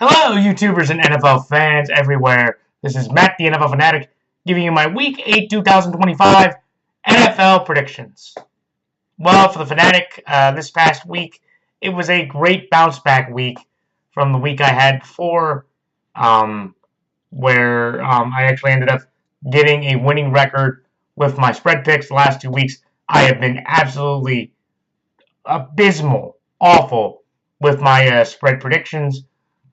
Hello, YouTubers and NFL fans everywhere. This is Matt, the NFL Fanatic, giving you my Week 8 2025 NFL predictions. Well, for the Fanatic, this past week, it was a great bounce back week from the week I had before, where I actually ended up getting a winning record with my spread picks. The last 2 weeks, I have been absolutely abysmal, awful with my spread predictions.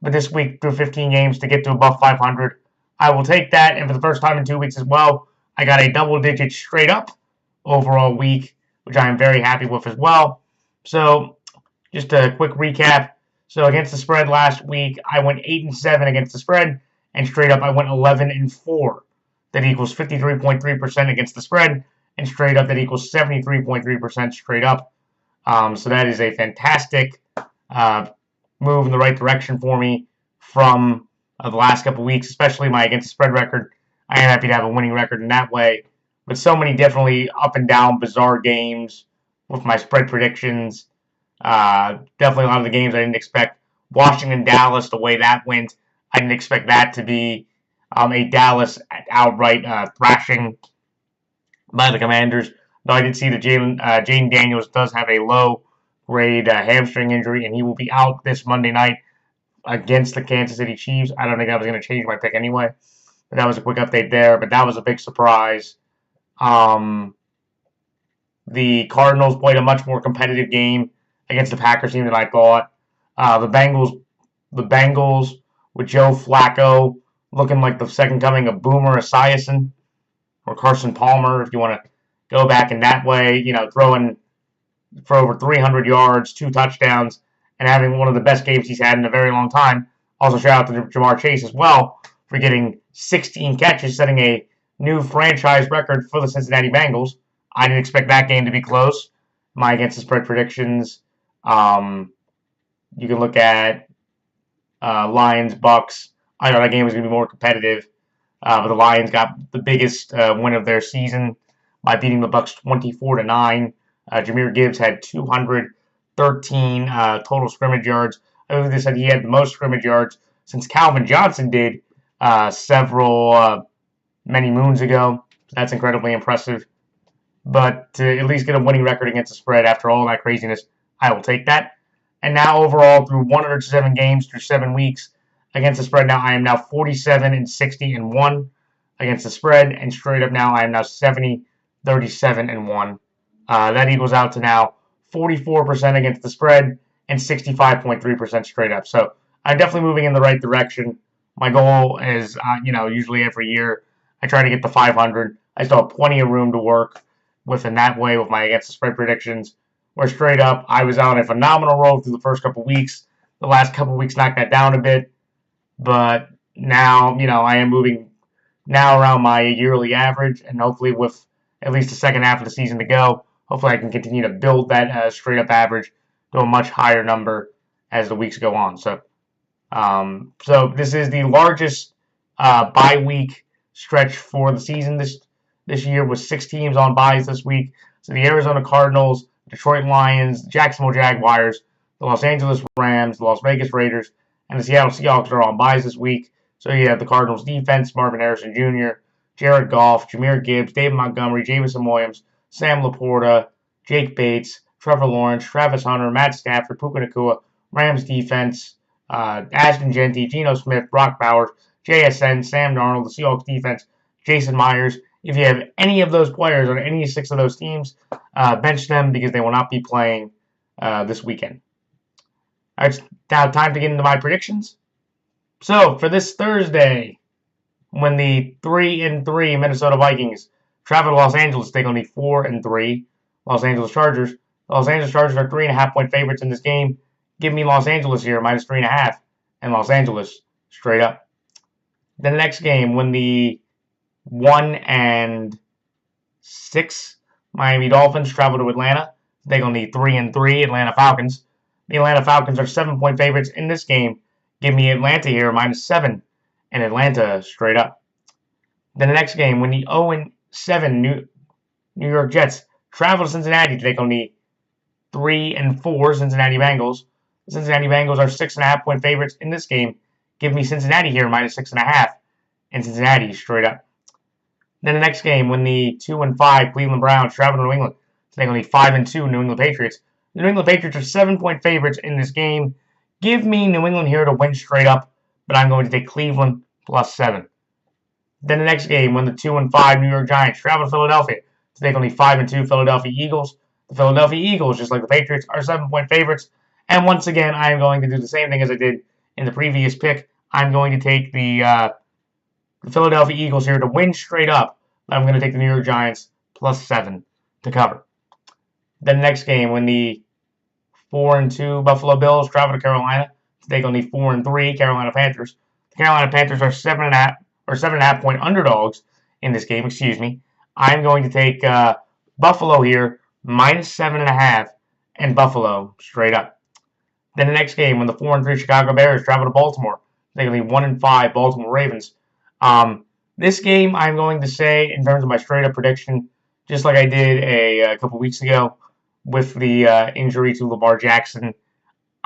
But this week, through 15 games to get to above 500, I will take that. And for the first time in 2 weeks as well, I got a double digit straight up overall week, which I am very happy with as well. So, just a quick recap. So, against the spread last week, I went 8-7 against the spread, and straight up, I went 11-4. That equals 53.3% against the spread, and straight up, that equals 73.3% straight up. So that is a fantastic move in the right direction for me from the last couple of weeks, especially my against the spread record. I am happy to have a winning record in that way. But so many definitely up and down bizarre games with my spread predictions. Definitely a lot of the games I didn't expect. Washington, Dallas, the way that went, I didn't expect that to be a Dallas outright thrashing by the Commanders. Though I did see that Jaden Daniels does have a low-grade hamstring injury, and he will be out this Monday night against the Kansas City Chiefs. I don't think I was going to change my pick anyway. But that was a quick update there. But that was a big surprise. The Cardinals played a much more competitive game against the Packers team than I thought. The Bengals with Joe Flacco looking like the second coming of Boomer Esiason or Carson Palmer, if you want to go back in that way, throwing for over 300 yards, 2 touchdowns, and having one of the best games he's had in a very long time. Also, shout out to Jamar Chase as well for getting 16 catches, setting a new franchise record for the Cincinnati Bengals. I didn't expect that game to be close. My against the spread predictions, you can look at Lions, Bucks. I thought that game was going to be more competitive, but the Lions got the biggest win of their season by beating the Bucks 24-9. Jahmyr Gibbs had 213 total scrimmage yards. I believe they said he had the most scrimmage yards since Calvin Johnson did many moons ago. So that's incredibly impressive. But to at least get a winning record against the spread after all that craziness, I will take that. And now overall, through 107 games through 7 weeks against the spread, now I am now 47-60-1 against the spread, and straight up now I am now 70-37-1. That equals out to now 44% against the spread and 65.3% straight up. So I'm definitely moving in the right direction. My goal is, usually every year I try to get to 500. I still have plenty of room to work with in that way with my against the spread predictions. Where straight up, I was on a phenomenal roll through the first couple weeks. The last couple weeks knocked that down a bit. But now, I am moving now around my yearly average, and hopefully with at least the second half of the season to go, hopefully I can continue to build that straight up average to a much higher number as the weeks go on. So this is the largest bye week stretch for the season this year, with 6 teams on byes this week. So the Arizona Cardinals, Detroit Lions, Jacksonville Jaguars, the Los Angeles Rams, the Las Vegas Raiders, and the Seattle Seahawks are on byes this week. So you have the Cardinals defense, Marvin Harrison Jr., Jared Goff, Jahmyr Gibbs, David Montgomery, Jameson Williams, Sam Laporta, Jake Bates, Trevor Lawrence, Travis Hunter, Matt Stafford, Puka Nacua, Rams defense, Ashton Genty, Geno Smith, Brock Bowers, JSN, Sam Darnold, the Seahawks defense, Jason Myers. If you have any of those players on any 6 of those teams, bench them because they will not be playing this weekend. All right, now time to get into my predictions. So for this Thursday, when the 3-3 Minnesota Vikings travel to Los Angeles, take on the 4-3 Los Angeles Chargers. The Los Angeles Chargers are 3.5-point favorites in this game. Give me Los Angeles here, minus 3.5, and Los Angeles straight up. The next game, when the 1-6 Miami Dolphins travel to Atlanta, take on the 3-3 Atlanta Falcons. The Atlanta Falcons are 7-point favorites in this game. Give me Atlanta here, minus 7, and Atlanta straight up. Then the next game, when the 0-7 New York Jets travel to Cincinnati to take on the 3-4 Cincinnati Bengals. The Cincinnati Bengals are 6.5-point favorites in this game. Give me Cincinnati here, -6.5, and Cincinnati straight up. Then the next game, when the 2-5 Cleveland Browns travel to New England, so they're going to be 5-2 New England Patriots. The New England Patriots are 7-point favorites in this game. Give me New England here to win straight up, but I'm going to take Cleveland +7. Then the next game, when the 2-5 New York Giants travel to Philadelphia, so they're going to be 5-2 Philadelphia Eagles. The Philadelphia Eagles, just like the Patriots, are 7-point favorites. And once again, I am going to do the same thing as I did in the previous pick. I'm going to take the Philadelphia Eagles here to win straight up. I'm going to take the New York Giants +7 to cover. Then the next game, when the 4-2 Buffalo Bills travel to Carolina, so they're going to be 4-3 Carolina Panthers. The Carolina Panthers are 7.5 point underdogs in this game. I'm going to take Buffalo here -7.5 and Buffalo straight up. Then the next game, when the 4-3 Chicago Bears travel to Baltimore, they're going to be 1-5 Baltimore Ravens. This game, I'm going to say, in terms of my straight up prediction, just like I did a couple weeks ago with the injury to Lamar Jackson,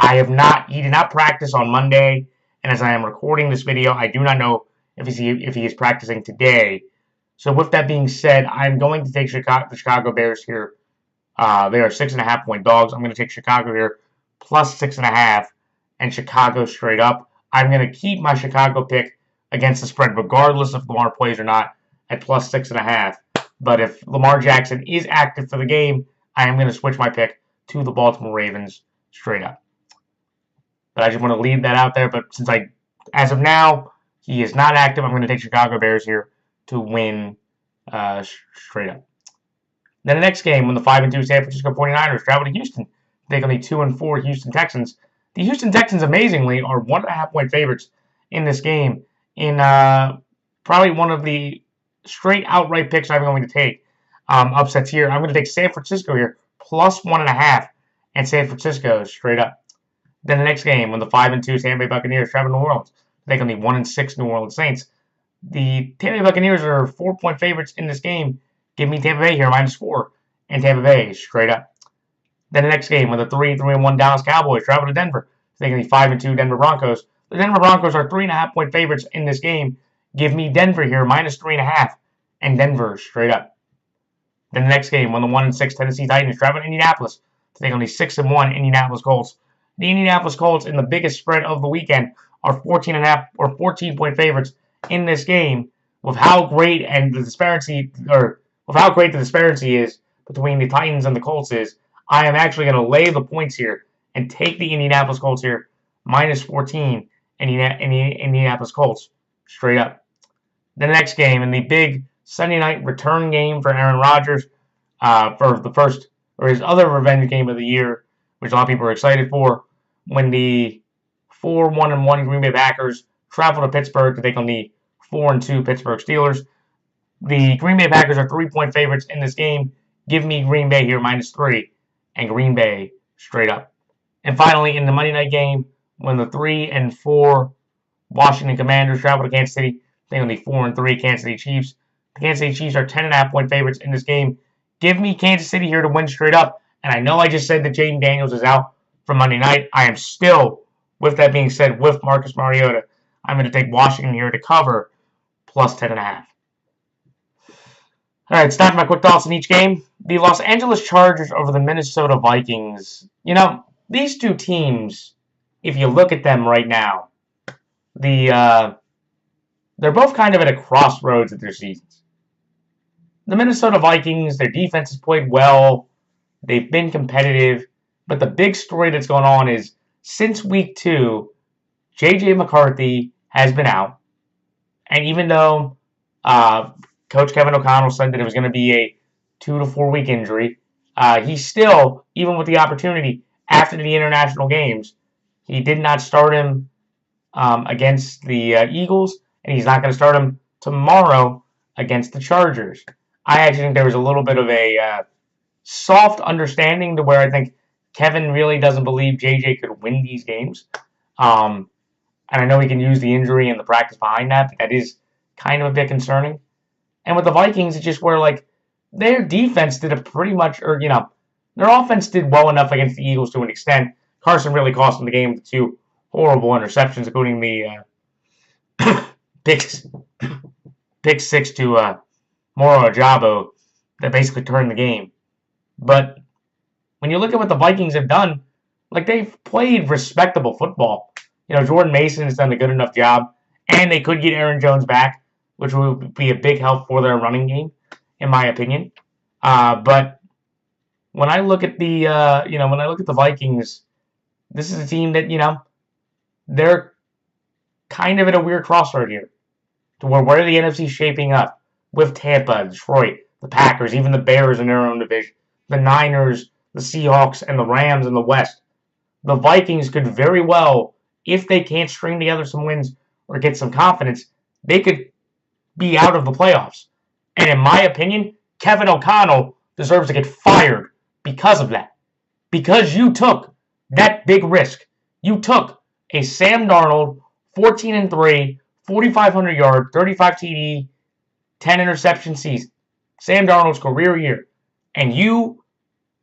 he did not practice on Monday, and as I am recording this video, I do not know if he is practicing today. So with that being said, I'm going to take the Chicago Bears here. They are 6.5 point dogs. I'm going to take Chicago here +6.5 and Chicago straight up. I'm going to keep my Chicago pick against the spread, regardless if Lamar plays or not, at +6.5. But if Lamar Jackson is active for the game, I am going to switch my pick to the Baltimore Ravens straight up. But I just want to leave that out there. But since as of now, he is not active, I'm going to take Chicago Bears here to win straight up. Then the next game, when the 5-2 San Francisco 49ers travel to Houston, they're going to be 2-4 Houston Texans. The Houston Texans, amazingly, are 1.5 point favorites in this game. In probably one of the straight outright picks I'm going to take. Upsets here. I'm going to take San Francisco here +1.5 and San Francisco straight up. Then the next game, when the 5-2 Tampa Bay Buccaneers travel to New Orleans, they're going to be 1-6 New Orleans Saints. The Tampa Bay Buccaneers are 4-point favorites in this game. Give me Tampa Bay here -4 and Tampa Bay straight up. Then the next game, when the 3-1 Dallas Cowboys travel to Denver, they're going to be 5-2 Denver Broncos. The Denver Broncos are 3.5 point favorites in this game. Give me Denver here -3.5 and Denver straight up. Then the next game, when the 1-6 Tennessee Titans travel to Indianapolis, they're going to be 6-1 Indianapolis Colts. The Indianapolis Colts, in the biggest spread of the weekend, are 14.5 or 14 point favorites in this game. With how great the disparity is between the Titans and the Colts I am actually going to lay the points here and take the Indianapolis Colts here -14 and Indianapolis Colts straight up. The next game, in the big Sunday night return game for Aaron Rodgers for his other revenge game of the year, which a lot of people are excited for, when the 4-1 Green Bay Packers travel to Pittsburgh to take on the 4-2 Pittsburgh Steelers. The Green Bay Packers are 3-point favorites in this game. Give me Green Bay here -3 and Green Bay straight up. And finally, in the Monday night game, when the 3-4 Washington Commanders travel to Kansas City, they're going to be 4-3 Kansas City Chiefs. The Kansas City Chiefs are 10.5 point favorites in this game. Give me Kansas City here to win straight up. And I know I just said that Jaden Daniels is out for Monday night. I am still, with that being said, with Marcus Mariota, I'm going to take Washington here to cover +10.5. All right, it's time for my quick thoughts in each game. The Los Angeles Chargers over the Minnesota Vikings. These two teams, if you look at them right now, they're both kind of at a crossroads of their seasons. The Minnesota Vikings, their defense has played well. They've been competitive. But the big story that's going on is, since week 2, J.J. McCarthy has been out. And even though Coach Kevin O'Connell said that it was going to be a 2 to 4 week injury, he still, even with the opportunity after the international games, he did not start him against the Eagles, and he's not going to start him tomorrow against the Chargers. I actually think there was a little bit of a soft understanding to where I think Kevin really doesn't believe JJ could win these games. And I know he can use the injury and the practice behind that, but that is kind of a bit concerning. And with the Vikings, it's just where, their defense did their offense did well enough against the Eagles to an extent. Carson really cost them the game with 2 horrible interceptions, including the picks pick six to Moro Ajabo that basically turned the game. But when you look at what the Vikings have done, like they've played respectable football. Jordan Mason has done a good enough job, and they could get Aaron Jones back, which would be a big help for their running game, in my opinion. But when I look at the Vikings, this is a team that they're kind of at a weird crossroad here, to where the NFC is shaping up with Tampa, Detroit, the Packers, even the Bears in their own division, the Niners, the Seahawks, and the Rams in the West. The Vikings could very well, if they can't string together some wins or get some confidence, they could be out of the playoffs. And in my opinion, Kevin O'Connell deserves to get fired because of that. Because you took that big risk. You took a Sam Darnold, 14-3, 4,500 yard, 35 TD, 10 interception season. Sam Darnold's career year. And you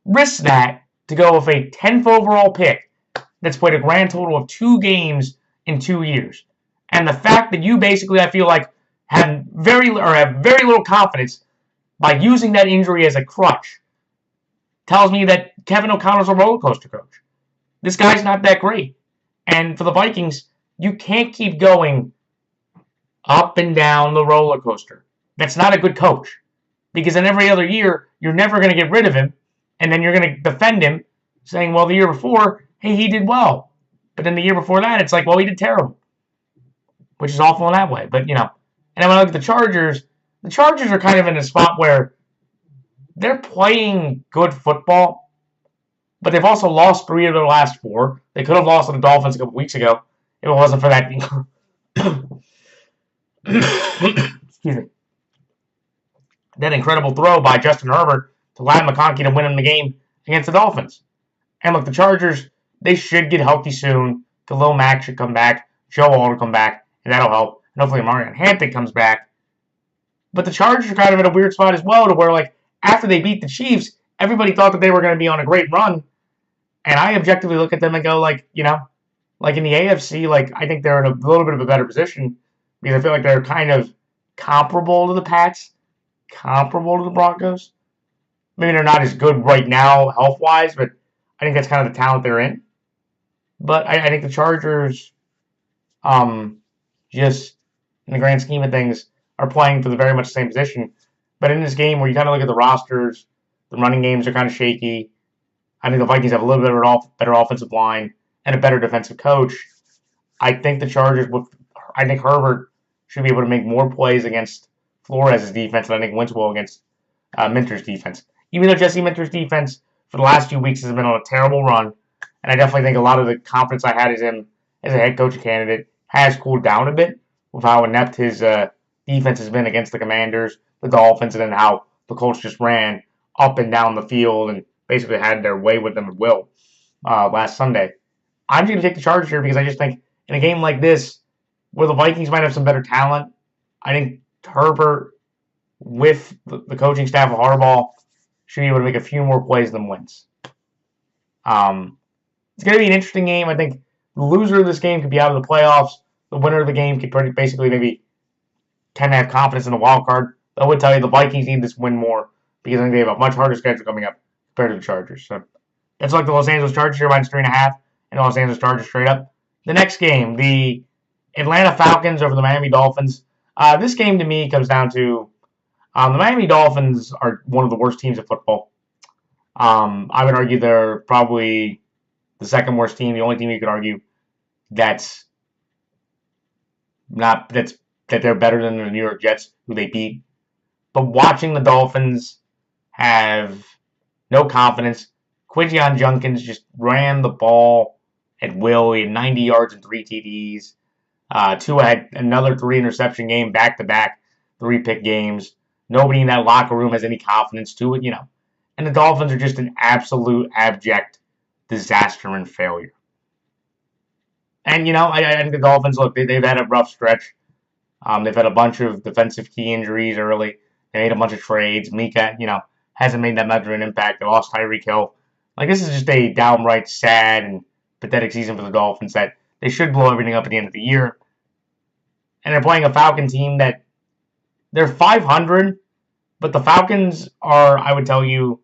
risked that to go with a 10th overall pick that's played a grand total of 2 games in 2 years. And the fact that you basically, I feel like, have very little confidence by using that injury as a crutch tells me that Kevin O'Connell's a roller coaster coach. This guy's not that great. And for the Vikings, you can't keep going up and down the roller coaster. That's not a good coach. Because in every other year, you're never going to get rid of him, and then you're going to defend him, saying, well, the year before, hey, he did well. But then the year before that, it's like, well, he did terrible. Which is awful in that way. But, and then when I look at the Chargers are kind of in a spot where they're playing good football, but they've also lost 3 of their last 4. They could have lost to the Dolphins a couple weeks ago if it wasn't for that. Excuse me. That incredible throw by Justin Herbert to Ladd McConkey to win him the game against the Dolphins. And look, the Chargers, they should get healthy soon. Khalil Mack should come back. Joe Alt will come back, and that'll help. And hopefully Marion Hampton comes back. But the Chargers are kind of in a weird spot as well, to where, after they beat the Chiefs, everybody thought that they were going to be on a great run. And I objectively look at them and go, in the AFC, I think they're in a little bit of a better position, because I feel like they're kind of comparable to the Pats, comparable to the Broncos. Maybe they're not as good right now health-wise, but I think that's kind of the talent they're in. But I think the Chargers, just in the grand scheme of things, are playing for the very much the same position. But in this game where you kind of look at the rosters, the running games are kind of shaky. I think the Vikings have a little bit of a better offensive line and a better defensive coach. I think the Chargers, I think Herbert should be able to make more plays against Flores' defense, and I think wins well against Minter's defense. Even though Jesse Minter's defense for the last few weeks has been on a terrible run, and I definitely think a lot of the confidence I had as him as a head coach candidate has cooled down a bit with how inept his defense has been against the Commanders, the Dolphins, and then how the Colts just ran up and down the field and basically had their way with them at will last Sunday. I'm just going to take the Chargers here because I just think in a game like this, where the Vikings might have some better talent, I think Herbert, with the coaching staff of Harbaugh, should be able to make a few more plays than wins. It's going to be an interesting game. I think the loser of this game could be out of the playoffs. The winner of the game could basically maybe tend to have confidence in the wild card. I would tell you the Vikings need this win more because I think they have a much harder schedule coming up compared to the Chargers. So that's like the Los Angeles Chargers here minus 3.5 and the Los Angeles Chargers straight up. The next game, the Atlanta Falcons over the Miami Dolphins. This game to me comes down to the Miami Dolphins are one of the worst teams of football. I would argue they're probably the second worst team, the only team you could argue that they're better than the New York Jets, who they beat. But watching the Dolphins have no confidence, Quinton Junkins just ran the ball at will. He had 90 yards and 3 TDs. Tua had another 3 interception game, back-to-back 3-pick games. Nobody in that locker room has any confidence to it, And the Dolphins are just an absolute abject disaster and failure. And, I think the Dolphins, look, they've had a rough stretch. They've had a bunch of defensive key injuries early. They made a bunch of trades. Mika, hasn't made that much of an impact. They lost Tyreek Hill. This is just a downright sad and pathetic season for the Dolphins that they should blow everything up at the end of the year. and they're playing a Falcon team that they're 500, but the Falcons are, I would tell you,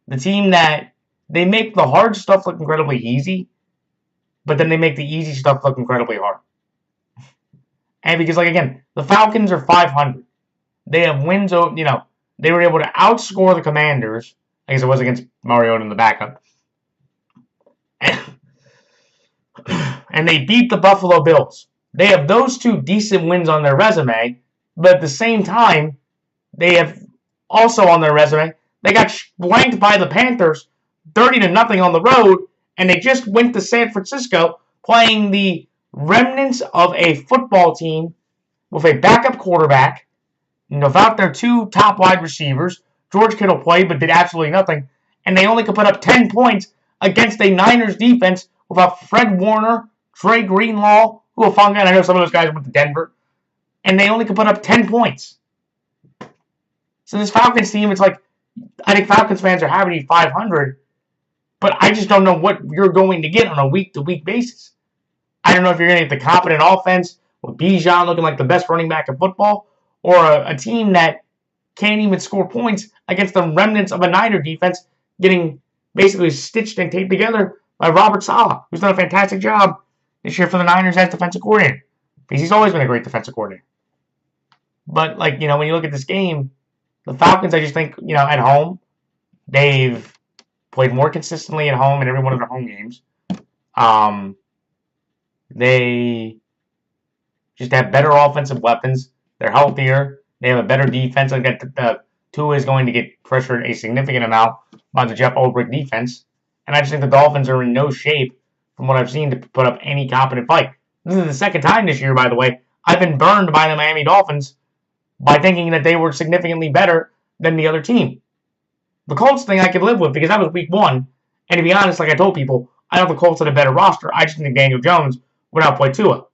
the team that they make the hard stuff look incredibly easy, but then they make the easy stuff look incredibly hard. And because, like, again, the Falcons are 500. They have wins, they were able to outscore the Commanders. I guess it was against Mariota in the backup. And they beat the Buffalo Bills. They have those two decent wins on their resume, but at the same time, they have also on their resume, they got blanked by the Panthers 30-0 on the road, and they just went to San Francisco playing the remnants of a football team with a backup quarterback, without their two top wide receivers. George Kittle played but did absolutely nothing, and they only could put up 10 points against a Niners defense without Fred Warner, Trey Greenlaw, Hufanga, and I know some of those guys went to Denver, and they only could put up 10 points. So this Falcons team, it's like, I think Falcons fans are happy to be 500, but I just don't know what you're going to get on a week-to-week basis. I don't know if you're going to get the competent offense with Bijan looking like the best running back in football, or a team that can't even score points against the remnants of a Niner defense getting basically stitched and taped together by Robert Saleh, who's done a fantastic job this year for the Niners as defensive coordinator. Because he's always been a great defensive coordinator. But, when you look at this game, the Falcons, I just think, at home, they've played more consistently at home in every one of their home games. They just have better offensive weapons. They're healthier. They have a better defense. I get Tua is going to get pressured a significant amount by the Jeff Ulbrich defense. And I just think the Dolphins are in no shape, from what I've seen, to put up any competent fight. This is the second time this year, by the way, I've been burned by the Miami Dolphins by thinking that they were significantly better than the other team. The Colts thing I could live with because that was week 1. And to be honest, like I told people, I know the Colts had a better roster. I just think Daniel Jones would outplay Tua.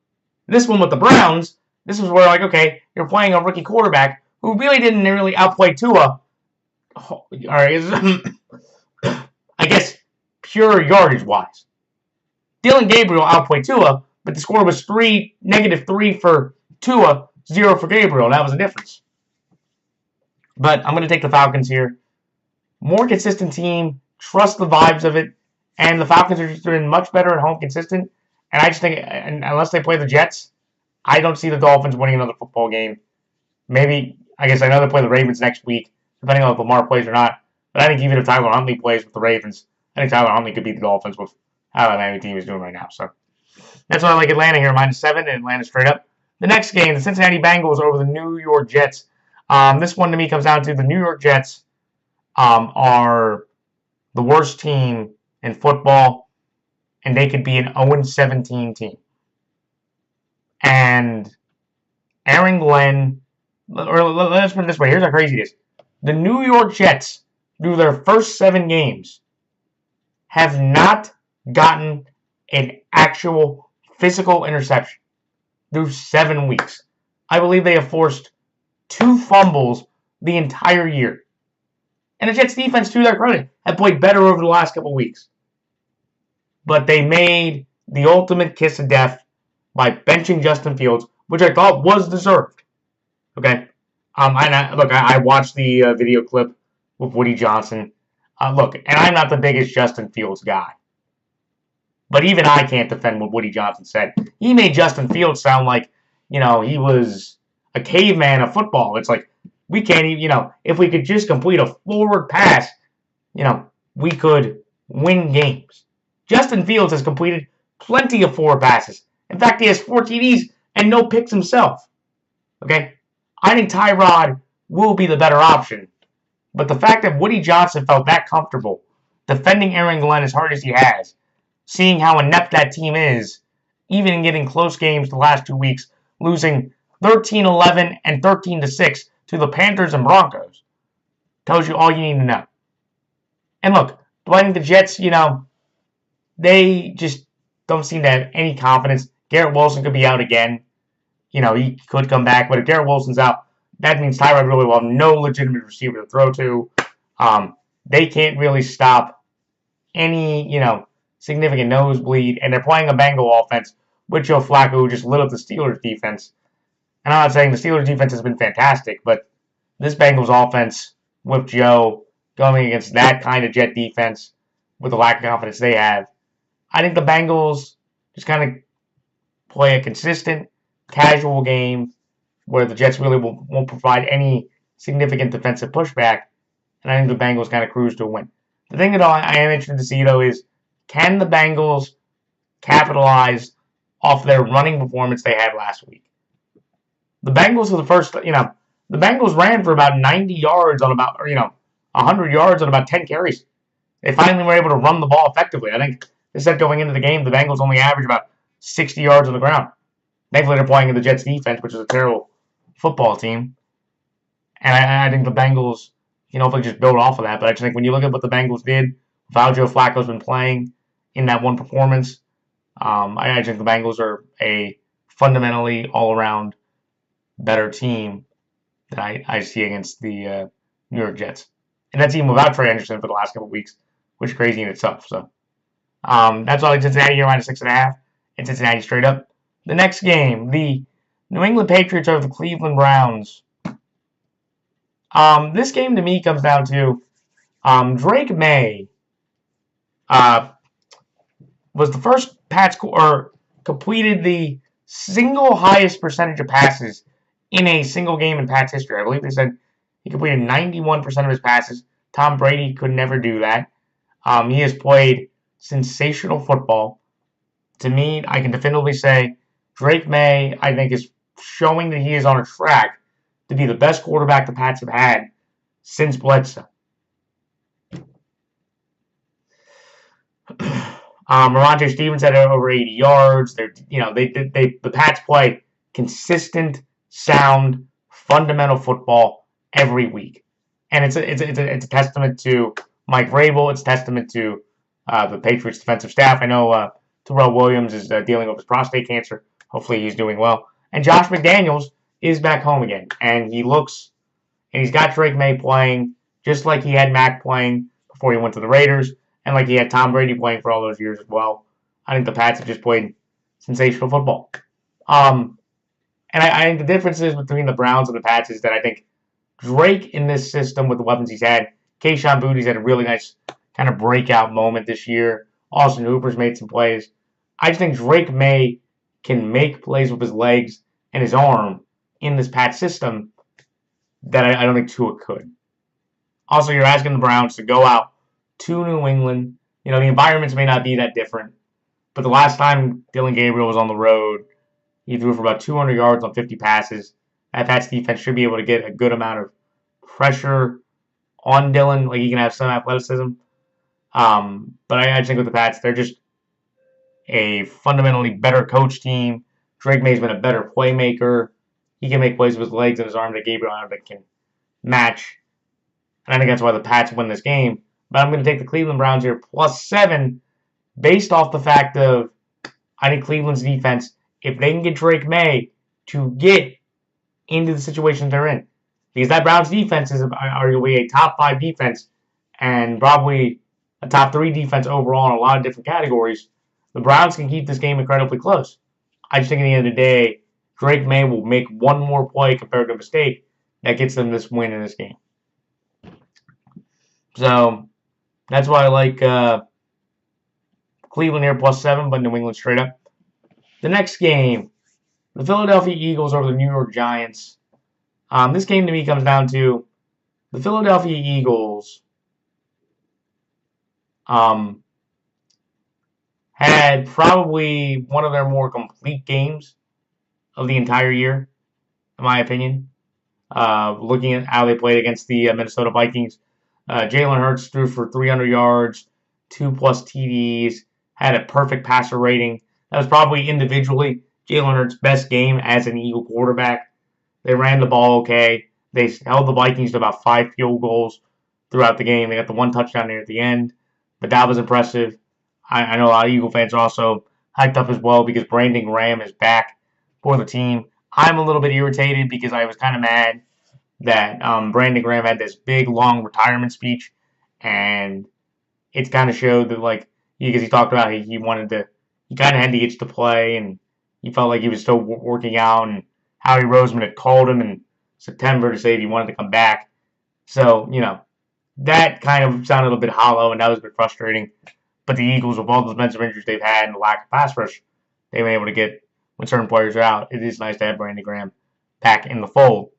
This one with the Browns, this was where, okay, you're playing a rookie quarterback who really didn't really outplay Tua. I guess pure yardage-wise. Dylan Gabriel outplayed Tua, but the score was -3 for Tua, 0 for Gabriel. That was the difference. But I'm going to take the Falcons here. More consistent team. Trust the vibes of it. And the Falcons are just doing much better at home consistent. And I just think, unless they play the Jets, I don't see the Dolphins winning another football game. Maybe, I guess I know they play the Ravens next week, depending on if Lamar plays or not. But I think even if Tyler Huntley plays with the Ravens, I think Tyler Huntley could beat the Dolphins with how the Miami team is doing right now. So that's why I like Atlanta here, -7, and Atlanta straight up. The next game, the Cincinnati Bengals over the New York Jets. This one to me comes down to the New York Jets are the worst team in football, and they could be an 0-17 team. And Aaron Glenn, or let's put it this way, here's how crazy it is. The New York Jets, through their first 7 games, have not gotten an actual physical interception through 7 weeks. I believe they have forced 2 fumbles the entire year. And the Jets defense, to their credit, have played better over the last couple of weeks. But they made the ultimate kiss of death by benching Justin Fields, which I thought was deserved. Okay? I watched the video clip with Woody Johnson. And I'm not the biggest Justin Fields guy. But even I can't defend what Woody Johnson said. He made Justin Fields sound like, he was a caveman of football. It's like, we can't even, if we could just complete a forward pass, we could win games. Justin Fields has completed plenty of forward passes. In fact, he has 4 TDs and no picks himself. Okay? I think Tyrod will be the better option. But the fact that Woody Johnson felt that comfortable defending Aaron Glenn as hard as he has, seeing how inept that team is, even in getting close games the last 2 weeks, losing 13-11 and 13-6 to the Panthers and Broncos, tells you all you need to know. And look, do I think the Jets, they just don't seem to have any confidence. Garrett Wilson could be out again. He could come back, but if Garrett Wilson's out, that means Tyrod really will have no legitimate receiver to throw to. They can't really stop any, significant nosebleed, and they're playing a Bengal offense with Joe Flacco, who just lit up the Steelers defense. And I'm not saying the Steelers' defense has been fantastic, but this Bengals offense with Joe going against that kind of Jet defense with the lack of confidence they have, I think the Bengals just kind of play a consistent, casual game where the Jets really won't provide any significant defensive pushback, and I think the Bengals kind of cruise to a win. The thing that I am interested to see, though, is can the Bengals capitalize off their running performance they had last week? The Bengals for the first, the Bengals ran for about 90 yards on about, 100 yards on about 10 carries. They finally were able to run the ball effectively. I think they said going into the game, the Bengals only averaged about 60 yards on the ground. Thankfully, they're playing in the Jets defense, which is a terrible football team. And I think the Bengals, if they just build off of that. But I just think when you look at what the Bengals did, with how Joe Flacco's been playing in that one performance, I think the Bengals are a fundamentally all-around better team that I see against the New York Jets. And that's even without Trey Anderson for the last couple of weeks, which is crazy in itself. So that's all. Cincinnati here minus 6.5, and Cincinnati straight up. The next game, the New England Patriots over the Cleveland Browns. This game to me comes down to Drake May was the first completed the single highest percentage of passes in a single game in Pats history. I believe they said he completed 91% of his passes. Tom Brady could never do that. He has played sensational football. To me, I can definitively say Drake May, I think, is showing that he is on a track to be the best quarterback the Pats have had since Bledsoe. Ramondre Stevens had over 80 yards. The Pats play consistent, sound, fundamental football every week, and it's a testament to Mike Vrabel. It's a testament to the Patriots defensive staff. I know Terrell Williams is dealing with his prostate cancer. Hopefully he's doing well. And Josh McDaniels is back home again, and he's got Drake May playing just like he had Mac playing before he went to the Raiders, and like he had Tom Brady playing for all those years as well. I think the Pats have just played sensational football. And I think the differences between the Browns and the Pats is that I think Drake in this system with the weapons he's had, Kayshon Boutte's had a really nice kind of breakout moment this year. Austin Hooper's made some plays. I just think Drake May can make plays with his legs and his arm in this Pats system that I don't think Tua could. Also, you're asking the Browns to go out to New England. The environments may not be that different, but the last time Dylan Gabriel was on the road, he threw for about 200 yards on 50 passes. That Pats defense should be able to get a good amount of pressure on Dylan. Like, he can have some athleticism. But I think with the Pats, they're just a fundamentally better coach team. Drake May's been a better playmaker. He can make plays with his legs and his arm that Gabriel can match. And I think that's why the Pats win this game. But I'm going to take the Cleveland Browns here +7 based off the fact of I think Cleveland's defense, if they can get Drake May to get into the situation they're in. Because that Browns defense is arguably a top 5 defense and probably a top 3 defense overall in a lot of different categories. The Browns can keep this game incredibly close. I just think at the end of the day, Drake May will make one more play compared to a mistake that gets them this win in this game. So that's why I like Cleveland here +7, but New England straight up. The next game, the Philadelphia Eagles over the New York Giants. This game to me comes down to the Philadelphia Eagles had probably one of their more complete games of the entire year, in my opinion. Looking at how they played against the Minnesota Vikings, Jalen Hurts threw for 300 yards, 2+ TDs, had a perfect passer rating. That was probably individually Jalen Hurts' best game as an Eagle quarterback. They ran the ball okay. They held the Vikings to about 5 field goals throughout the game. They got the 1 touchdown there at the end, but that was impressive. I know a lot of Eagle fans are also hyped up as well because Brandon Graham is back for the team. I'm a little bit irritated because I was kind of mad that Brandon Graham had this big, long retirement speech, and it kind of showed that, because he talked about he kind of had the itch to play, and he felt like he was still working out and Howie Roseman had called him in September to say he wanted to come back. So, that kind of sounded a little bit hollow, and that was a bit frustrating. But the Eagles, with all the defensive injuries they've had and the lack of pass rush they've been able to get when certain players are out, it is nice to have Brandon Graham back in the fold.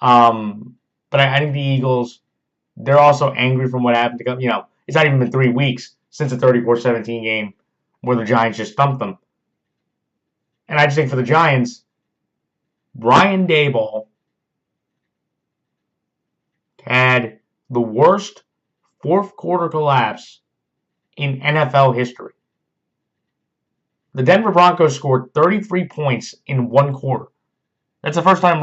But I think the Eagles, they're also angry from what happened to it's not even been 3 weeks since the 34-17 game where the Giants just thumped them. And I just think for the Giants, Brian Daboll had the worst fourth quarter collapse in NFL history. The Denver Broncos scored 33 points in one quarter. That's the first time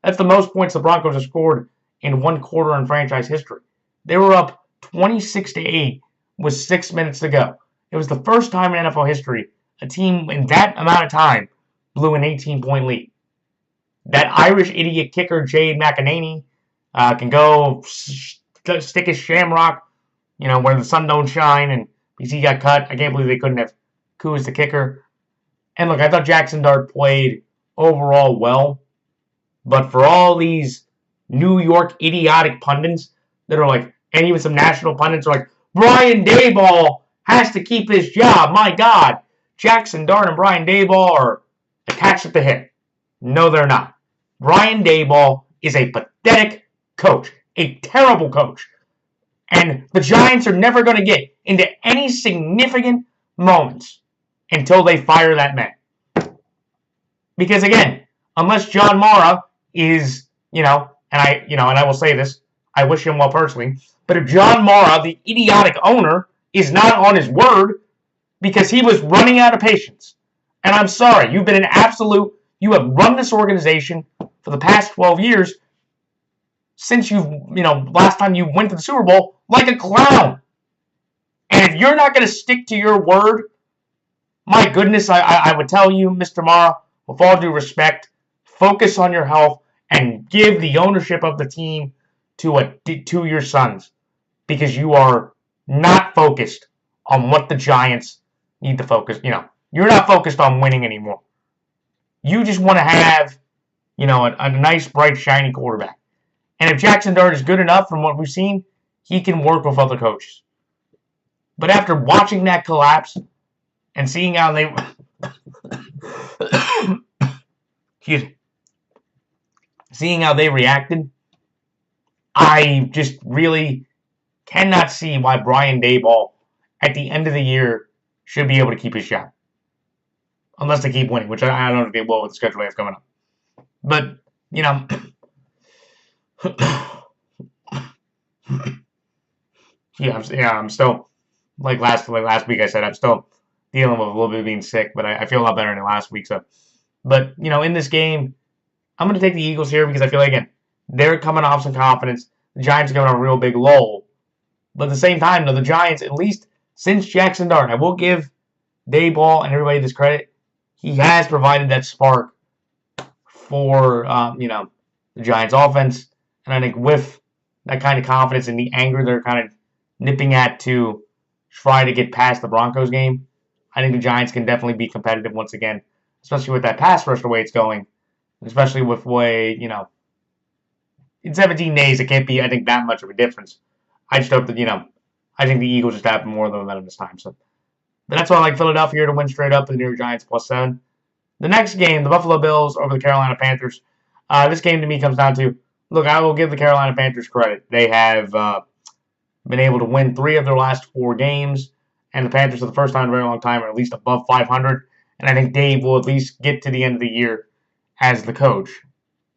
that's the most points the Broncos have scored in one quarter in franchise history. They were up 26-8 with 6 minutes to go. It was the first time in NFL history a team in that amount of time blew an 18-point lead. That Irish idiot kicker, Jade McEnany, can go stick his shamrock, where the sun don't shine, and because he got cut, I can't believe they couldn't have Koo as the kicker. And look, I thought Jackson Dart played overall well, but for all these New York idiotic pundits that are like, and even some national pundits are like, Brian Daboll has to keep his job. My God, Jackson Dart and Brian Daboll are attached at the hip. No, they're not. Brian Daboll is a pathetic coach, a terrible coach. And the Giants are never going to get into any significant moments until they fire that man. Because again, unless John Mara is, and I will say this, I wish him well personally, but if John Mara, the idiotic owner, is not on his word because he was running out of patience. And I'm sorry, you've been you have run this organization for the past 12 years since last time you went to the Super Bowl like a clown. And if you're not going to stick to your word, my goodness, I would tell you, Mr. Mara, with all due respect, focus on your health and give the ownership of the team to your sons, because you are not focused on what the Giants need to focus. You're not focused on winning anymore. You just want to have, a nice, bright, shiny quarterback. And if Jackson Dart is good enough from what we've seen, he can work with other coaches. But after watching that collapse and seeing how they seeing how they reacted, I just really cannot see why Brian Daboll at the end of the year should be able to keep his job. Unless they keep winning, which I don't think they will with the schedule they have coming up. But, I'm still, like last week I said, I'm still dealing with a little bit of being sick, but I feel a lot better than last week. So, but, in this game, I'm going to take the Eagles here because I feel like, again, they're coming off some confidence. The Giants are coming off a real big lull. But at the same time, the Giants, at least since Jackson Dart, I will give Daboll and everybody this credit, he has provided that spark for, the Giants' offense. And I think with that kind of confidence and the anger they're kind of nipping at to try to get past the Broncos game, I think the Giants can definitely be competitive once again, especially with that pass rush the way it's going, especially with the way, in 17 days, it can't be, I think, that much of a difference. I just hope that, I think the Eagles just have more of the momentum this time. So, but that's why I like Philadelphia here to win straight up, the New York Giants +7. The next game, the Buffalo Bills over the Carolina Panthers. This game to me comes down to, look, I will give the Carolina Panthers credit. They have been able to win 3 of their last 4 games, and the Panthers for the first time in a very long time are at least above 500. And I think Dave will at least get to the end of the year as the coach.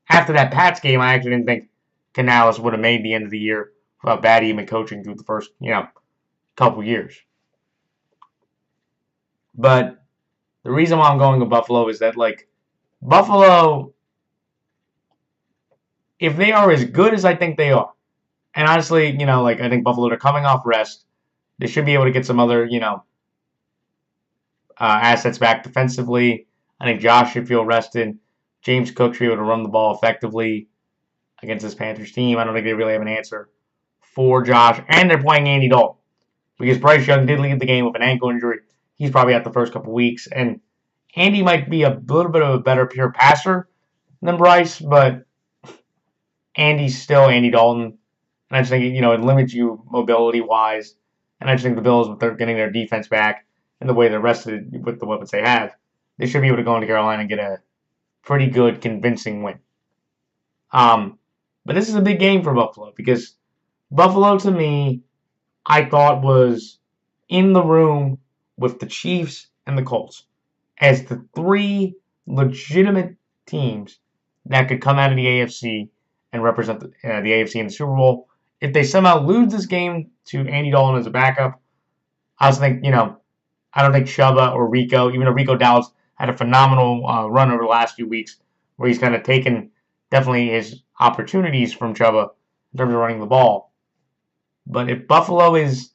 After that Pats game, I actually didn't think Canales would have made the end of the year for how bad he'd been coaching through the first, couple years. But the reason why I'm going to Buffalo is that, Buffalo, if they are as good as I think they are, and honestly, I think Buffalo, they're coming off rest. They should be able to get some other, assets back defensively. I think Josh should feel rested. James Cook should be able to run the ball effectively against this Panthers team. I don't think they really have an answer for Josh. And they're playing Andy Dalton, because Bryce Young did leave the game with an ankle injury. He's probably out the first couple weeks. And Andy might be a little bit of a better pure passer than Bryce, but Andy's still Andy Dalton. And I just think, it limits you mobility-wise. And I just think the Bills, with they're getting their defense back and the way they're rested with the weapons they have, they should be able to go into Carolina and get a pretty good, convincing win. But this is a big game for Buffalo because Buffalo, to me, I thought was in the room with the Chiefs and the Colts as the three legitimate teams that could come out of the AFC and represent the AFC in the Super Bowl. If they somehow lose this game to Andy Dalton as a backup, I was thinking, I don't think Chuba or Rico, even though Rico Dowd's had a phenomenal run over the last few weeks where he's kind of taken definitely his opportunities from Chuba in terms of running the ball. But if Buffalo is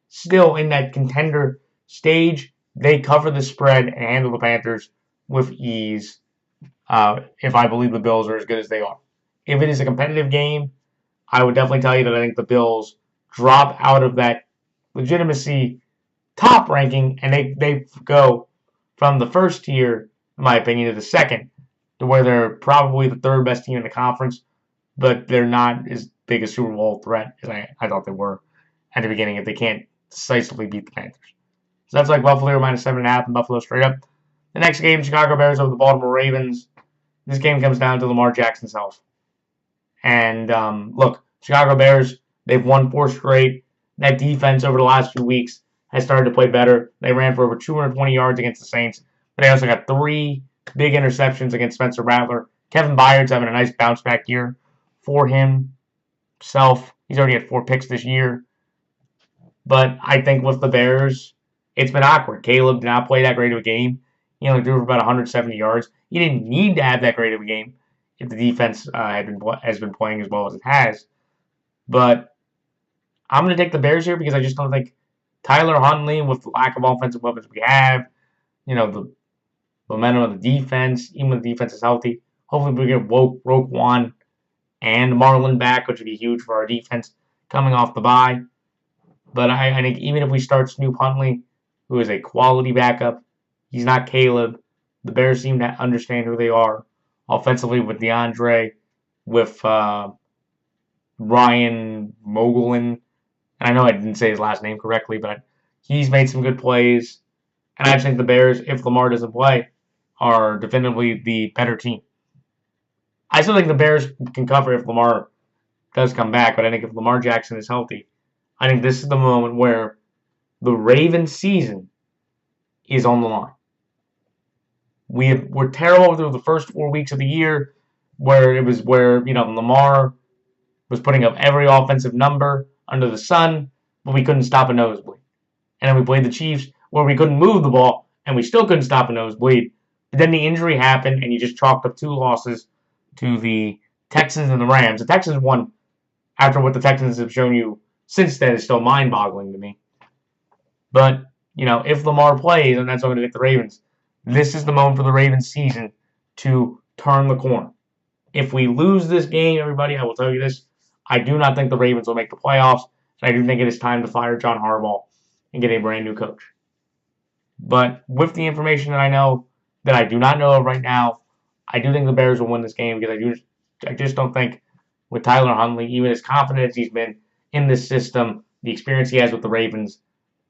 still in that contender stage, they cover the spread and handle the Panthers with ease if I believe the Bills are as good as they are. If it is a competitive game, I would definitely tell you that I think the Bills drop out of that legitimacy top ranking and they go from the first tier, in my opinion, to the second, to where they're probably the third best team in the conference, but they're not as big a Super Bowl threat as I thought they were at the beginning if they can't decisively beat the Panthers. So that's like Buffalo minus 7.5 and Buffalo straight up. The next game, Chicago Bears over the Baltimore Ravens. This game comes down to Lamar Jackson's health. And look, Chicago Bears, they've won 4 straight. That defense over the last few weeks has started to play better. They ran for over 220 yards against the Saints, but they also got 3 big interceptions against Spencer Rattler. Kevin Byard's having a nice bounce back year for himself. He's already had 4 picks this year. But I think with the Bears, it's been awkward. Caleb did not play that great of a game. He only threw for about 170 yards. He didn't need to have that great of a game if the defense has been playing as well as it has. But I'm going to take the Bears here because I just don't think Tyler Huntley, with the lack of offensive weapons we have, the momentum of the defense, even when the defense is healthy, hopefully we get Roquan and Marlon back, which would be huge for our defense coming off the bye. But I think even if we start Snoop Huntley, who is a quality backup, he's not Caleb. The Bears seem to understand who they are offensively with DeAndre, with Ryan Mogulin. And I know I didn't say his last name correctly, but he's made some good plays. And I just think the Bears, if Lamar doesn't play, are definitively the better team. I still think the Bears can cover if Lamar does come back, but I think if Lamar Jackson is healthy, I think this is the moment where the Ravens season is on the line. We're terrible through the first 4 weeks of the year where Lamar was putting up every offensive number under the sun, but we couldn't stop a nosebleed. And then we played the Chiefs where we couldn't move the ball and we still couldn't stop a nosebleed. But then the injury happened and you just chalked up 2 losses to the Texans and the Rams. The Texans won after what the Texans have shown you since then is still mind-boggling to me. But, if Lamar plays, and that's why I'm going to take the Ravens, this is the moment for the Ravens season to turn the corner. If we lose this game, everybody, I will tell you this, I do not think the Ravens will make the playoffs, and I do think it is time to fire John Harbaugh and get a brand new coach. But with the information that I know, that I do not know of right now, I do think the Bears will win this game because I just don't think with Tyler Huntley, even as confident as he's been in this system, the experience he has with the Ravens,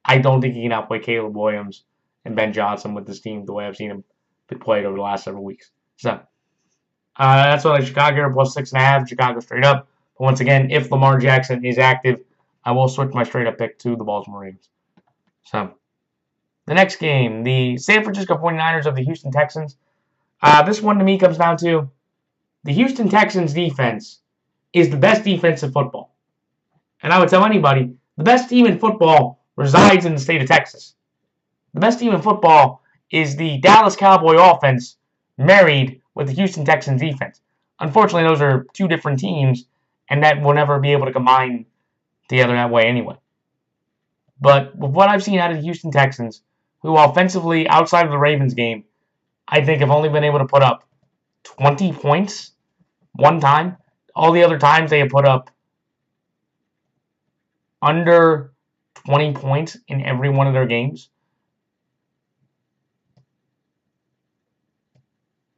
I don't think he can outplay Caleb Williams and Ben Johnson with this team the way I've seen him be played over the last several weeks. So that's why Chicago plus 6.5, Chicago straight up. But once again, if Lamar Jackson is active, I will switch my straight up pick to the Baltimore Ravens. So the next game, the San Francisco 49ers of the Houston Texans. This one to me comes down to the Houston Texans defense is the best defense in football. And I would tell anybody, the best team in football resides in the state of Texas. The best team in football is the Dallas Cowboy offense married with the Houston Texans defense. Unfortunately, those are 2 different teams, and that will never be able to combine together that way anyway. But with what I've seen out of the Houston Texans, who offensively, outside of the Ravens game, I think have only been able to put up 20 points one time. All the other times they have put up under 20 points in every one of their games.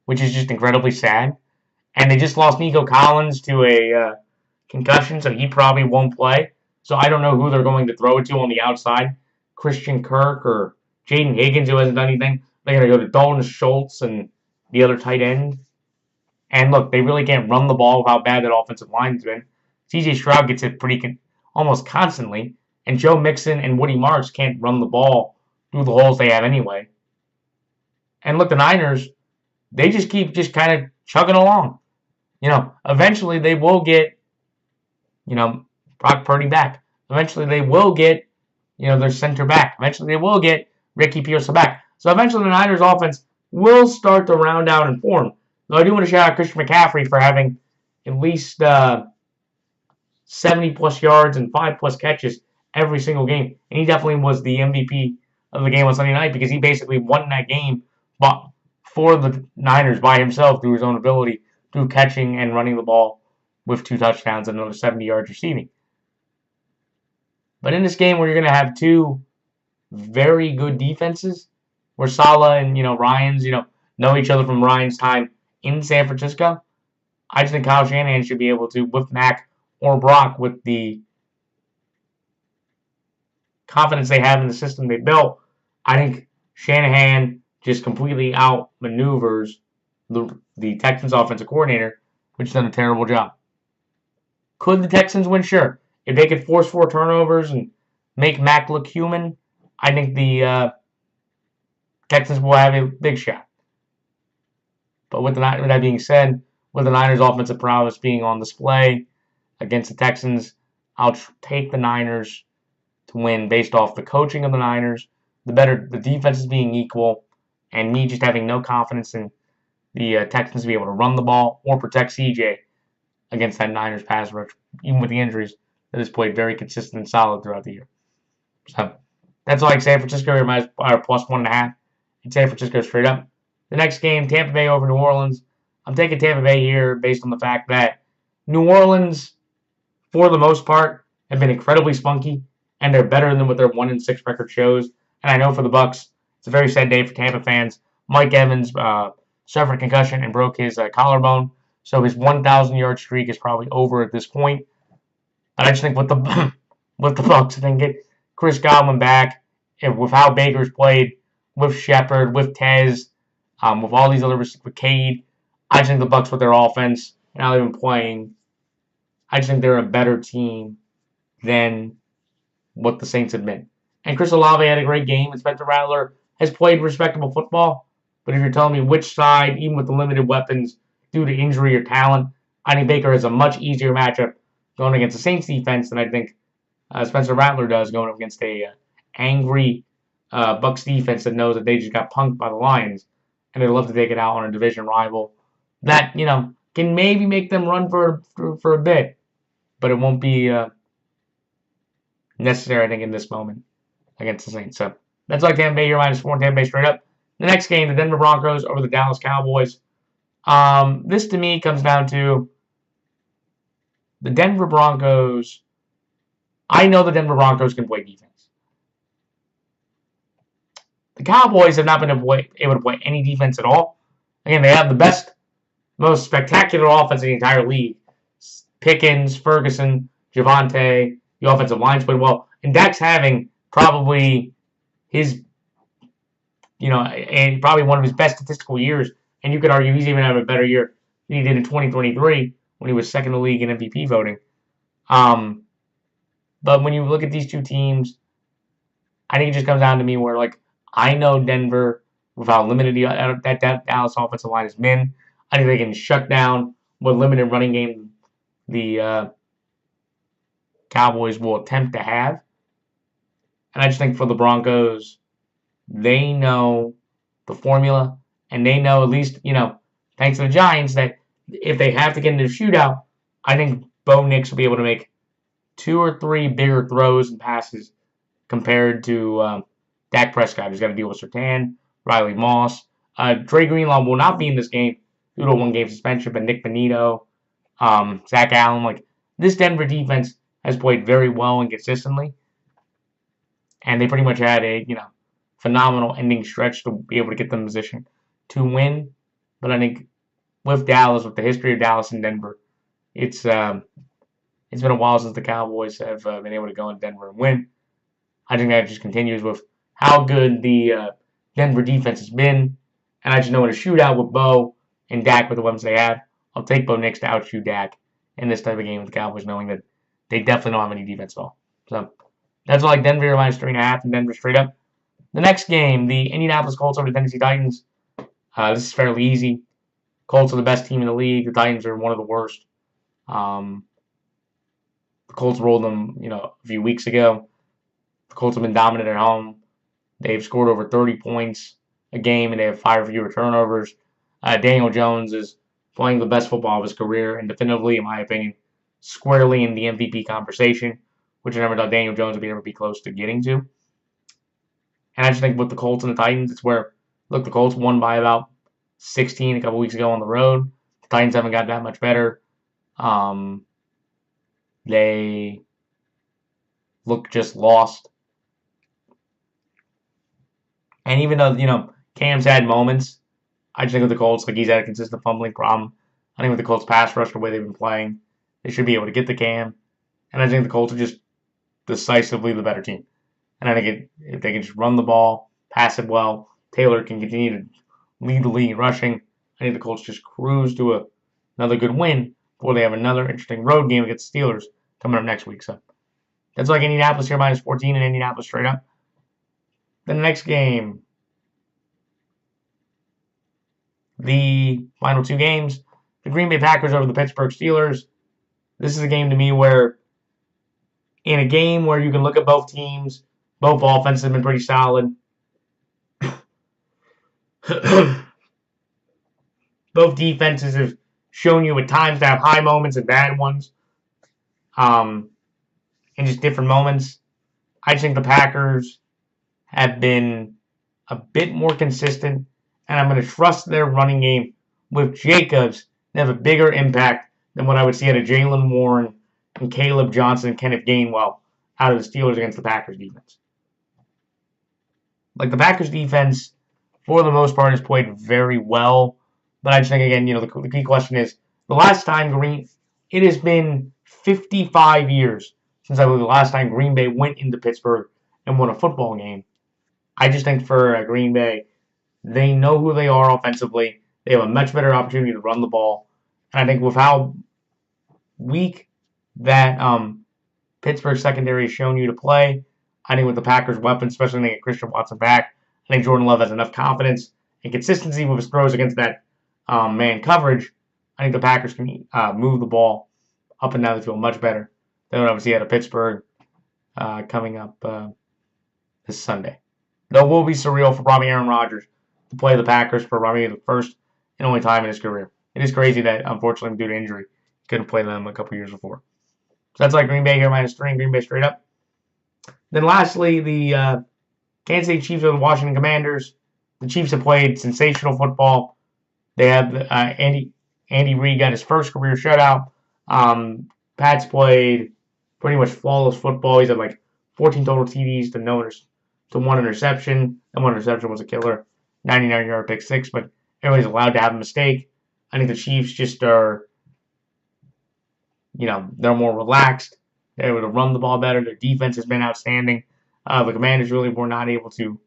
which is just incredibly sad. And they just lost Nico Collins to a concussion, so he probably won't play. So I don't know who they're going to throw it to on the outside. Christian Kirk or Jaden Higgins, who hasn't done anything. They're going to go to Dalton Schultz and the other tight end. And look, they really can't run the ball with how bad that offensive line's been. CJ Stroud gets it almost constantly, and Joe Mixon and Woody Marks can't run the ball through the holes they have anyway. And look, the Niners, they just keep kind of chugging along. Eventually they will get, Brock Purdy back. Eventually they will get, their center back. Eventually they will get Ricky Pearson back. So eventually the Niners offense will start to round out and form. Though I do want to shout out Christian McCaffrey for having at least 70-plus yards and 5-plus catches every single game. And he definitely was the MVP of the game on Sunday night because he basically won that game for the Niners by himself through his own ability, through catching and running the ball with 2 touchdowns and another 70 yards receiving. But in this game where you're going to have 2 very good defenses, where Saleh and, Ryans, know each other from Ryan's time in San Francisco, I just think Kyle Shanahan should be able to, with Mac or Brock, with the confidence they have in the system they built, I think Shanahan just completely outmaneuvers the Texans offensive coordinator, which has done a terrible job. Could the Texans win? Sure. If they could force 4 turnovers and make Mac look human, I think the Texans will have a big shot. But with that being said, with the Niners' offensive prowess being on display against the Texans, I'll take the Niners to win based off the coaching of the Niners, the defenses being equal, and me just having no confidence in the Texans to be able to run the ball or protect CJ against that Niners pass rush, even with the injuries that has played very consistent and solid throughout the year. So that's all I can say. San Francisco are plus 1.5, and San Francisco straight up. The next game, Tampa Bay over New Orleans. I'm taking Tampa Bay here based on the fact that New Orleans, for the most part, have been incredibly spunky, and they're better than what their 1-6 record shows. And I know for the Bucs, it's a very sad day for Tampa fans. Mike Evans suffered a concussion and broke his collarbone, so his 1,000-yard streak is probably over at this point. But I just think with the Bucs, I think get Chris Godwin back, with how Baker's played, with Shepard, with Tez, with all these other receivers, with Cade, I just think the Bucs with their offense and how they've been playing, I just think they're a better team than what the Saints have been. And Chris Olave had a great game, and Spencer Rattler has played respectable football. But if you're telling me which side, even with the limited weapons due to injury or talent, I think Baker has a much easier matchup going against the Saints defense than I think Spencer Rattler does going up against a angry Bucs defense that knows that they just got punked by the Lions, and they'd love to take it out on a division rival that, can maybe make them run for a bit, but it won't be necessary, I think, in this moment against the Saints. So that's like Tampa Bay, you're -4, Tampa Bay straight up. The next game, the Denver Broncos over the Dallas Cowboys. This, to me, comes down to the Denver Broncos. I know the Denver Broncos can play defense. The Cowboys have not been able to play any defense at all. Again, they have the best, most spectacular offense in the entire league. Pickens, Ferguson, Javonte, the offensive line's played well. And Dak's having probably his, and probably one of his best statistical years. And you could argue he's even having a better year than he did in 2023 when he was second in the league in MVP voting. But when you look at these two teams, I think it just comes down to me where, I know Denver, with how limited that Dallas offensive line has been, I think they can shut down what limited running game the Cowboys will attempt to have. And I just think for the Broncos, they know the formula, and they know, at least, thanks to the Giants, that if they have to get into a shootout, I think Bo Nix will be able to make 2 or 3 bigger throws and passes compared to Dak Prescott, who's got to deal with Surtain, Riley Moss. Dre Greenlaw will not be in this game due to a 1-game suspension, but Nick Benito, Zach Allen, this Denver defense has played very well and consistently. And they pretty much had a, phenomenal ending stretch to be able to get them in position to win But I think with Dallas, with the history of Dallas and Denver, it's been a while since the Cowboys have been able to go in Denver and win. I think that just continues with how good the Denver defense has been. And I just know in a shootout with Bo and Dak with the weapons they have, I'll take Bo Nix to outshoot Dak in this type of game with the Cowboys, knowing that they definitely don't have any defense at all. So that's like Denver minus 3.5 and Denver straight up. The next game, the Indianapolis Colts over the Tennessee Titans. This is fairly easy. Colts are the best team in the league. The Titans are one of the worst. The Colts rolled them, a few weeks ago. The Colts have been dominant at home. They've scored over 30 points a game, and they have 5 fewer turnovers. Daniel Jones is playing the best football of his career, and definitively, in my opinion, squarely in the MVP conversation, which I never thought Daniel Jones would be ever be close to getting to. And I just think with the Colts and the Titans, it's where, look, the Colts won by about 16 a couple weeks ago on the road. The Titans haven't got that much better. They look just lost. And even though, Cam's had moments, I just think with the Colts, he's had a consistent fumbling problem. I think with the Colts pass rush, the way they've been playing, they should be able to get the Cam. And I think the Colts are just decisively the better team. And I think if they can just run the ball, pass it well, Taylor can continue to lead the league in rushing. I think the Colts just cruise to another good win before they have another interesting road game against the Steelers coming up next week. So that's like Indianapolis here minus 14 and Indianapolis straight up. Then the next game, the final 2 games, the Green Bay Packers over the Pittsburgh Steelers. This is a game to me where, in a game where you can look at both teams, both offenses have been pretty solid. Both defenses have shown you at times to have high moments and bad ones. And just different moments. I just think the Packers have been a bit more consistent, and I'm going to trust their running game with Jacobs to have a bigger impact than what I would see out of Jaylen Warren and Caleb Johnson and Kenneth Gainwell out of the Steelers against the Packers defense. Like, the Packers defense, for the most part, has played very well. But I just think, again, the key question is, the last time it has been 55 years since I believe the last time Green Bay went into Pittsburgh and won a football game. I just think for Green Bay, they know who they are offensively. They have a much better opportunity to run the ball. And I think with how weak that Pittsburgh secondary has shown you to play, I think with the Packers' weapons, especially when they get Christian Watson back, I think Jordan Love has enough confidence and consistency with his throws against that man coverage. I think the Packers can move the ball up and down the field much better than what obviously out of Pittsburgh coming up this Sunday. Though it will be surreal for probably Aaron Rodgers to play the Packers for probably the first and only time in his career. It is crazy that, unfortunately, due to injury, he couldn't play them a couple years before. So that's like Green Bay here minus 3 and Green Bay straight up. Then lastly, the Kansas City Chiefs over the Washington Commanders. The Chiefs have played sensational football. They have Andy Reid got his first career shutout. Pat's played pretty much flawless football. He's had like 14 total TDs to 1 interception. And 1 interception was a killer. 99-yard pick 6, but everybody's allowed to have a mistake. I think the Chiefs just are, they're more relaxed. They're able to run the ball better. Their defense has been outstanding. The Commanders really were not able to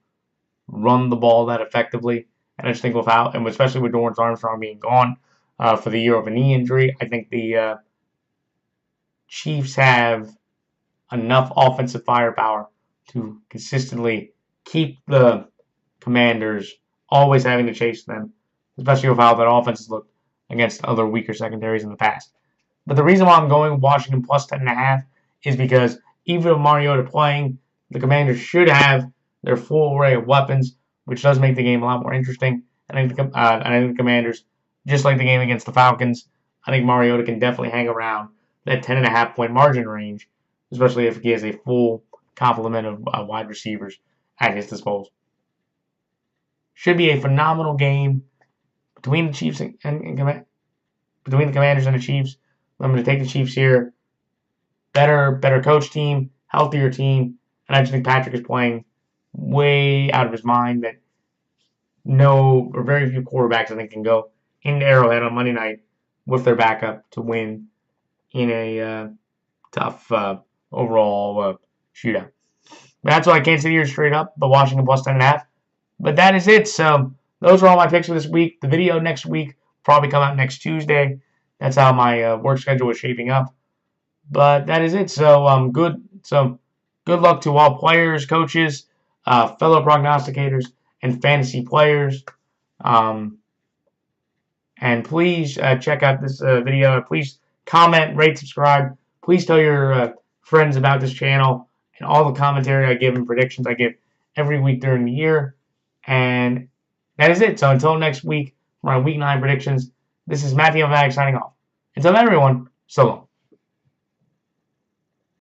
run the ball that effectively. And I just think and especially with Dorrance Armstrong being gone for the year of a knee injury, I think the Chiefs have enough offensive firepower to consistently keep the Commanders always having to chase them, especially with how that offense has looked against other weaker secondaries in the past. But the reason why I'm going with Washington plus 10.5 is because even with Mariota playing, the Commanders should have their full array of weapons, which does make the game a lot more interesting. And I think the Commanders, just like the game against the Falcons, I think Mariota can definitely hang around that 10.5-point margin range, especially if he has a full complement of wide receivers at his disposal. Should be a phenomenal game between the Chiefs and between the Commanders and the Chiefs. I'm going to take the Chiefs here. Better coach team, healthier team, and I just think Patrick is playing way out of his mind. That very few quarterbacks I think can go in Arrowhead on Monday night with their backup to win in a tough overall shootout. But that's why I can't sit here straight up, but Washington plus 10.5. But that is it. So those are all my picks for this week. The video next week will probably come out next Tuesday. That's how my work schedule is shaping up. But that is it. So good luck to all players, coaches, fellow prognosticators, and fantasy players. And please check out this video. Please comment, rate, subscribe. Please tell your friends about this channel and all the commentary I give and predictions I give every week during the year. And that is it. So until next week for my Week 9 predictions, this is Matthew Fanatic signing off. Until then, everyone, so long.